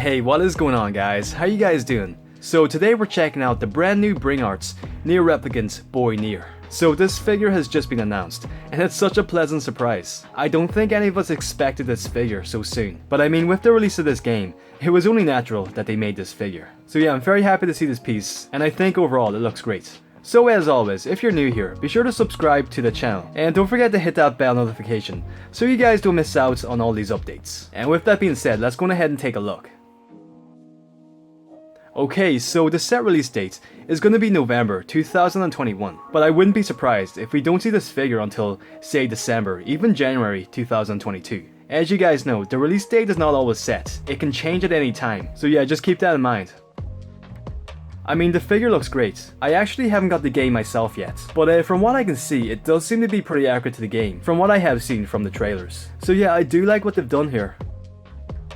Hey, what is going on guys? How you guys doing? So today we're checking out the brand new Bring Arts Nier Replicant Boy Nier. So this figure has just been announced, and it's such a pleasant surprise. I don't think any of us expected this figure so soon, but I mean with the release of this game, it was only natural that they made this figure. So yeah, I'm very happy to see this piece, and I think overall it looks great. So as always, if you're new here, be sure to subscribe to the channel, and don't forget to hit that bell notification, so you guys don't miss out on all these updates. And with that being said, let's go ahead and take a look. Okay, so the set release date is going to be November 2021, but I wouldn't be surprised if we don't see this figure until, say, December, even January 2022. As you guys know, the release date is not always set, it can change at any time, so yeah, just keep that in mind. I mean, the figure looks great. I actually haven't got the game myself yet, but from what I can see, it does seem to be pretty accurate to the game, from what I have seen from the trailers. So yeah, I do like what they've done here.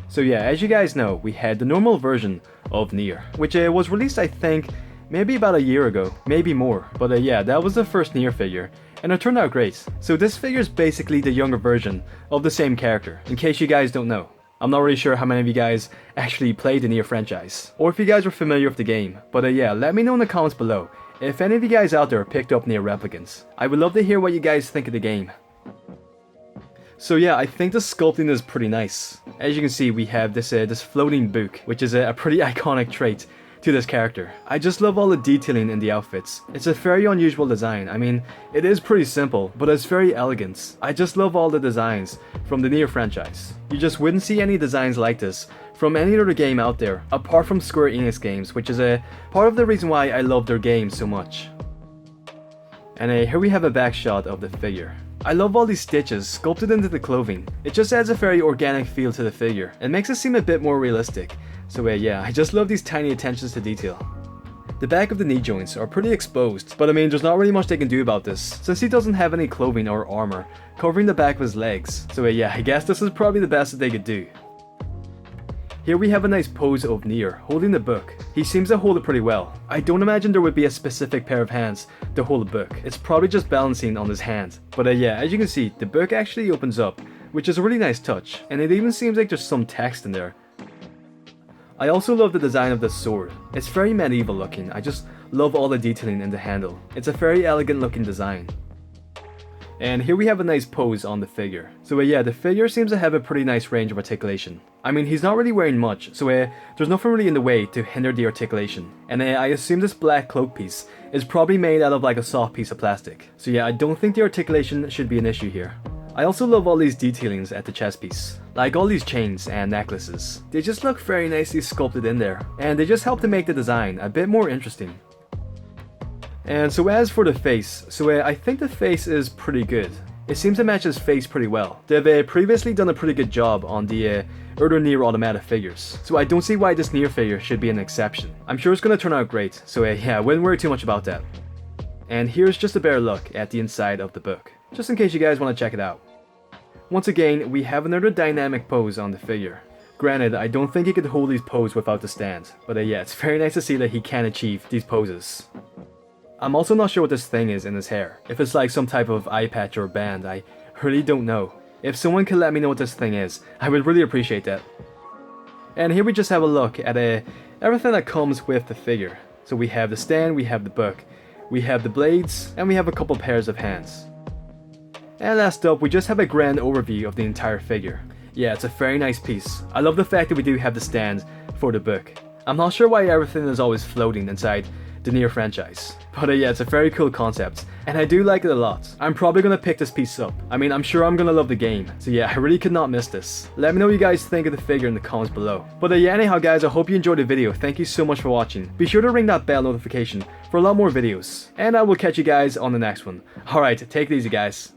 So yeah, as you guys know, we had the normal version of Nier, which was released I think maybe about a year ago, maybe more, but yeah, that was the first Nier figure, and it turned out great. So this figure is basically the younger version of the same character, in case you guys don't know. I'm not really sure how many of you guys actually played the Nier franchise, or if you guys were familiar with the game, but yeah, let me know in the comments below if any of you guys out there picked up Nier Replicants. I would love to hear what you guys think of the game. So yeah, I think the sculpting is pretty nice. As you can see, we have this floating book, which is a pretty iconic trait to this character. I just love all the detailing in the outfits. It's a very unusual design. I mean, it is pretty simple, but it's very elegant. I just love all the designs from the Nier franchise. You just wouldn't see any designs like this from any other game out there, apart from Square Enix games, which is a part of the reason why I love their games so much. And here we have a back shot of the figure. I love all these stitches sculpted into the clothing. It just adds a very organic feel to the figure. It makes it seem a bit more realistic. So yeah, I just love these tiny attentions to detail. The back of the knee joints are pretty exposed, but I mean there's not really much they can do about this, since he doesn't have any clothing or armor covering the back of his legs. So yeah, I guess this is probably the best that they could do. Here we have a nice pose of Nier holding the book. He seems to hold it pretty well. I don't imagine there would be a specific pair of hands to hold the book. It's probably just balancing on his hand. But yeah, as you can see, the book actually opens up, which is a really nice touch, and it even seems like there's some text in there. I also love the design of this sword. It's very medieval looking. I just love all the detailing in the handle. It's a very elegant looking design. And here we have a nice pose on the figure. So yeah, the figure seems to have a pretty nice range of articulation. I mean, he's not really wearing much, so there's nothing really in the way to hinder the articulation. And I assume this black cloak piece is probably made out of like a soft piece of plastic. So yeah, I don't think the articulation should be an issue here. I also love all these detailings at the chest piece. Like all these chains and necklaces. They just look very nicely sculpted in there, and they just help to make the design a bit more interesting. And so as for the face, I think the face is pretty good. It seems to match his face pretty well. They've previously done a pretty good job on the other Nier Automata figures, so I don't see why this Nier figure should be an exception. I'm sure it's going to turn out great, so yeah, I wouldn't worry too much about that. And here's just a better look at the inside of the book, just in case you guys want to check it out. Once again, we have another dynamic pose on the figure. Granted, I don't think he could hold these poses without the stand, but yeah, it's very nice to see that he can achieve these poses. I'm also not sure what this thing is in his hair. If it's like some type of eye patch or band, I really don't know. If someone could let me know what this thing is, I would really appreciate that. And here we just have a look at everything that comes with the figure. So we have the stand, we have the book, we have the blades, and we have a couple pairs of hands. And last up, we just have a grand overview of the entire figure. Yeah, it's a very nice piece. I love the fact that we do have the stand for the book. I'm not sure why everything is always floating inside the Nier franchise. But yeah, it's a very cool concept, and I do like it a lot. I'm probably gonna pick this piece up. I mean, I'm sure I'm gonna love the game, so yeah, I really could not miss this. Let me know what you guys think of the figure in the comments below. But yeah, anyhow guys, I hope you enjoyed the video. Thank you so much for watching. Be sure to ring that bell notification for a lot more videos, and I will catch you guys on the next one. Alright, take it easy guys.